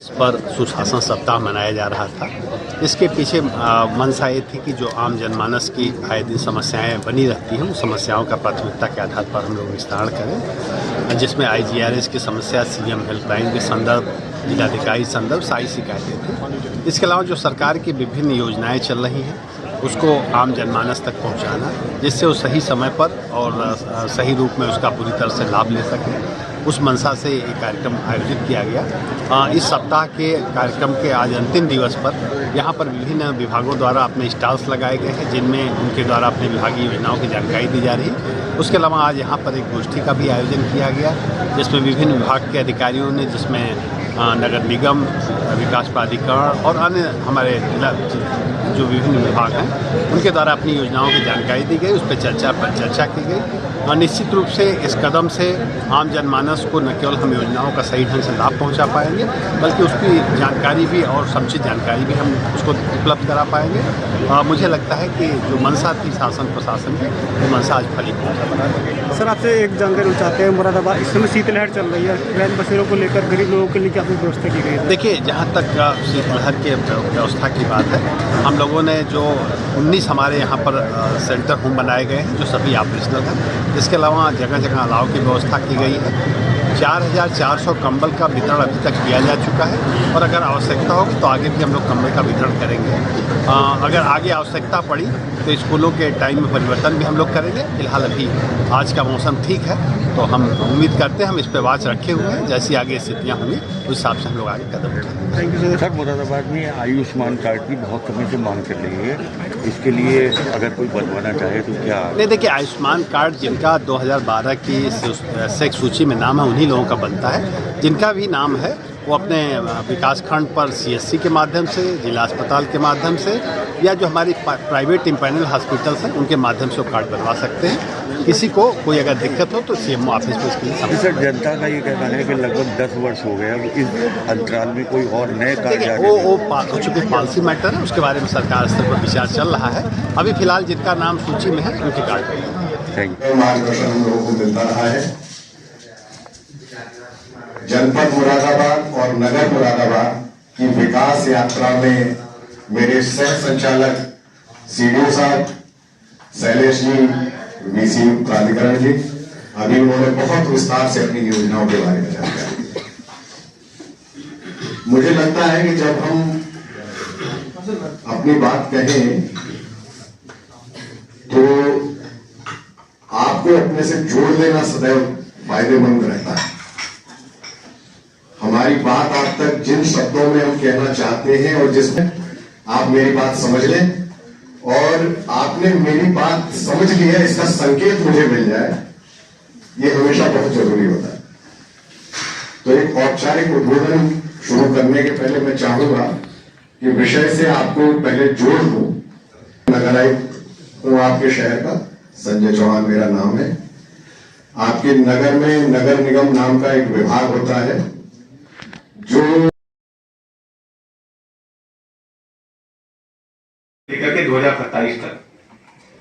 इस पर सुशासन सप्ताह मनाया जा रहा था। इसके पीछे मंशा ये थी कि जो आम जनमानस की आए दिन समस्याएं बनी रहती हैं, उन समस्याओं का प्राथमिकता के आधार पर हम लोग निस्तारण करें, जिसमें IGRS की समस्या, CM हेल्पलाइन के संदर्भ, जिलाधिकारी संदर्भ सारी शिकायतें थी। इसके अलावा जो सरकार की विभिन्न योजनाएं चल रही हैं उसको आम जनमानस तक पहुंचाना, जिससे वो सही समय पर और सही रूप में उसका पूरी तरह से लाभ ले सके, उस मंशा से एक कार्यक्रम आयोजित किया गया। इस सप्ताह के कार्यक्रम के आज अंतिम दिवस पर यहाँ पर विभिन्न विभागों द्वारा अपने स्टॉल्स लगाए गए हैं, जिनमें उनके द्वारा अपने विभागीय योजनाओं की जानकारी दी जा रही है। उसके अलावा आज यहाँ पर एक गोष्ठी का भी आयोजन किया गया, जिसमें विभिन्न विभाग के अधिकारियों ने, जिसमें नगर निगम, विकास प्राधिकरण और अन्य हमारे जिला जो विभिन्न विभाग हैं उनके द्वारा अपनी योजनाओं की जानकारी दी गई, उस पर चर्चा की गई। और निश्चित रूप से इस कदम से आम जनमानस को न केवल हम योजनाओं का सही ढंग से लाभ पहुंचा पाएंगे, बल्कि उसकी जानकारी भी और समुचित जानकारी भी हम उसको उपलब्ध करा पाएंगे। मुझे लगता है कि जो मंशा थी शासन प्रशासन की, वो मंशा आज फलीभूत। सर, आपसे एक जानकारी चाहते हैं, मुरादाबाद इस समय शीतलहर चल रही है, रैन बसेरों को लेकर गरीब लोगों के लिए क्या व्यवस्था की गई है? देखिए, जहाँ तक शीतलहर के व्यवस्था की बात है, हम लोगों ने जो 19 हमारे यहाँ पर सेंटर होम बनाए गए हैं, जो सभी ऑपरेशनल हैं। इसके अलावा जगह जगह अलाव की व्यवस्था की गई है। 4400 कंबल का वितरण अभी तक किया जा चुका है, और अगर आवश्यकता होगी तो आगे भी हम लोग कंबल का वितरण करेंगे। अगर आगे आवश्यकता पड़ी तो स्कूलों के टाइम में परिवर्तन भी हम लोग करेंगे। फिलहाल अभी आज का मौसम ठीक है, तो हम उम्मीद करते हैं, हम इस पर वाच रखे हुए हैं, जैसी आगे स्थितियाँ होंगी उस हिसाब से हम लोग आगे कदम उठाएंगे। थैंक यू सर, मुरादाबाद में आयुष्मान कार्ड की बहुत समय से मांग चल रही है, इसके लिए अगर कोई बनवाना चाहे तो क्या? नहीं, देखिए, आयुष्मान कार्ड जिनका 2012 की सेक्स सूची में नाम है उन्हीं लोगों का बनता है। जिनका भी नाम है वो अपने विकासखंड पर CSC के माध्यम से, जिला अस्पताल के माध्यम से, या जो हमारी प्राइवेट इम्पैनल हॉस्पिटल्स हैं उनके माध्यम से वो कार्ड बनवा सकते हैं। किसी को कोई अगर दिक्कत हो तो CMO ऑफिस में इसके लिए सर, जनता का ये कहना है कि लगभग 10 वर्ष हो गए, अब इस अंतराल में कोई और नए कार्ड वो चूँकि पॉलिसी मैटर है, उसके बारे में सरकार स्तर पर विचार चल रहा है। अभी फिलहाल जिनका नाम सूची में है उनके कार्ड थैंक यू। मार्गदर्शन हम लोगों को मिलता रहा है। जनपद मुरादाबाद और नगर मुरादाबाद की विकास यात्रा में मेरे सह संचालक CDO साहब, शैलेश जी, VC प्राधिकरण जी, अभी उन्होंने बहुत विस्तार से अपनी योजनाओं के बारे में जानकारी दी। मुझे लगता है कि जब हम अपनी बात कहें तो आपको अपने से जोड़ लेना सदैव फायदेमंद रहता है। हमारी बात आप तक जिन शब्दों में हम कहना चाहते हैं और जिसमें आप मेरी बात समझ लें, और आपने मेरी बात समझ ली है इसका संकेत मुझे मिल जाए, ये हमेशा बहुत जरूरी होता है। तो एक औपचारिक उद्बोधन शुरू करने के पहले मैं चाहूंगा कि विषय से आपको पहले जोड़ दूं। नगर आयुक्त हूं आपके शहर का, संजय चौहान मेरा नाम है। आपके नगर में नगर निगम नाम का एक विभाग होता है जो लेकर के 2027 तक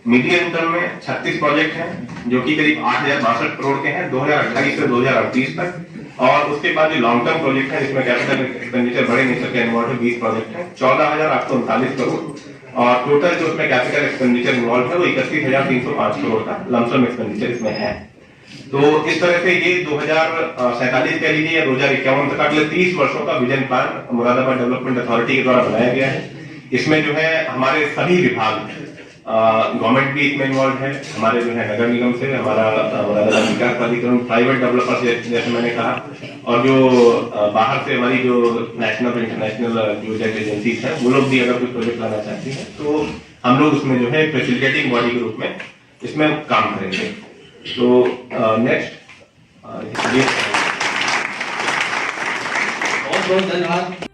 मीडियम टर्म में 36 प्रोजेक्ट हैं, जो कि करीब 8062 करोड़ के हैं 2028 से 2038 तक। और उसके बाद जो लॉन्ग टर्म प्रोजेक्ट है, जिसमें कैपिटल एक्सपेंडिचर बड़े नेचर के इन्वॉल्व 20 प्रोजेक्ट हैं, 14,839 करोड़। और टोटल जो उसमें कैपिटल एक्सपेंडिचर इन्वॉल्व है वो 31,305 करोड़ का लमसम एक्सपेंडिचर इसमें है। तो इस तरह से ये 2047 कह लीजिए या 2051 तक अगले 30 वर्षों का vision plan Moradabad development authority के द्वारा बनाया गया है। इसमें जो है हमारे सभी विभाग, गवर्नमेंट भी इसमें इन्वॉल्व है, हमारे जो है नगर निगम से, हमारा मुरादाबाद विकास प्राधिकरण, प्राइवेट डेवलपर्स जैसे मैंने कहा, और जो बाहर से हमारी जो नेशनल और इंटरनेशनल जो एजेंसीज हैं वो लोग भी अगर कोई प्रोजेक्ट लाना चाहती हैं तो हम लोग उसमें जो है फैसिलिटेटिंग बॉडी के रूप में इसमें काम करेंगे। तो नेक्स्ट बहुत बहुत धन्यवाद।